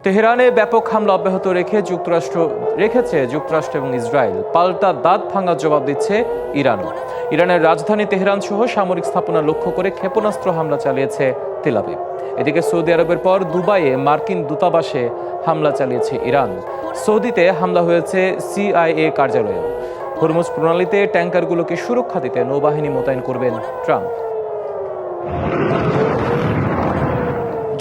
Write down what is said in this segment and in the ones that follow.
তেহরানে ব্যাপক হামলা অব্যাহত রেখেছে যুক্তরাষ্ট্র এবং ইসরায়েল। পাল্টা দাঁত ভাঙা জবাব দিচ্ছে ইরানও। ইরানের রাজধানী তেহরান সহ সামরিক স্থাপনা লক্ষ্য করে ক্ষেপণাস্ত্র হামলা চালিয়েছে তেল আবিব। এদিকে সৌদি আরবের পর দুবাইয়ে মার্কিন দূতাবাসে হামলা চালিয়েছে ইরান। সৌদিতে হামলা হয়েছে সিআইএ কার্যালয়েও। হরমুজ প্রণালীতে ট্যাঙ্কারগুলোকে সুরক্ষা দিতে নৌবাহিনী মোতায়েন করবেন ট্রাম্প।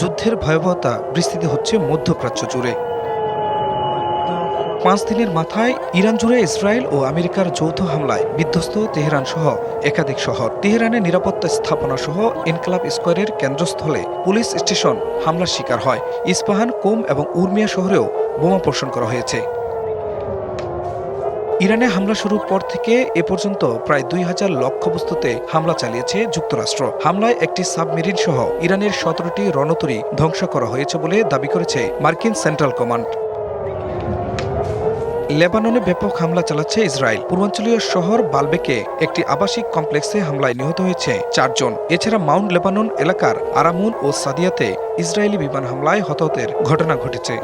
যুদ্ধের ভয়াবহতা বিস্তৃত হচ্ছে মধ্যপ্রাচ্য জুড়ে। 5 দিনের মাথায় ইরান জুড়ে ইসরায়েল ও আমেরিকার যৌথ হামলায় বিধ্বস্ত তেহরান সহ একাধিক শহর। তেহরানের নিরাপত্তা স্থাপনা সহ ইনকলাব স্কোয়ারের কেন্দ্রস্থলে পুলিশ স্টেশন হামলার শিকার হয়। ইস্পাহান, কোম এবং উর্মিয়া শহরেও বোমা বর্ষণ করা হয়েছে। ইরানে হামলা শুরুর পর থেকে এ পর্যন্ত প্রায় 2000 লক্ষ্যবস্তুতে হামলা চালিয়েছে যুক্তরাষ্ট্র। হামলায় একটি সাবমেরিন সহ ইরানের 17টি রণতরী ধ্বংস করা হয়েছে বলে দাবি করেছে মার্কিন সেন্ট্রাল কমান্ড। লেবাননে ব্যাপক হামলা চালাচ্ছে ইসরায়েল। পূর্বাঞ্চলীয় শহর বালবেকে একটি আবাসিক কমপ্লেক্সে হামলায় নিহত হয়েছে 4 জন। এছাড়া মাউন্ট লেবানন এলাকার আরামুন ও সাদিয়াতে ইসরায়েলি বিমান হামলায় হতাহতের ঘটনা ঘটেছে।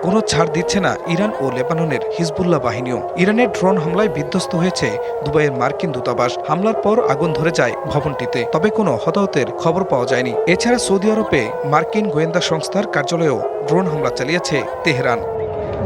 কোনো ছাড় দিচ্ছে না ইরান ও লেবাননের হিজবুল্লাহ বাহিনীও। ইরানের ড্রোন হামলায় বিধ্বস্ত হয়েছে দুবাইয়ের মার্কিন দূতাবাস। হামলার পর আগুন ধরে যায় ভবনটিতে, তবে কোনো হতাহতের খবর পাওয়া যায়নি। এছাড়া সৌদি আরবে মার্কিন গোয়েন্দা সংস্থার কার্যালয়েও ড্রোন হামলা চালিয়েছে তেহরান।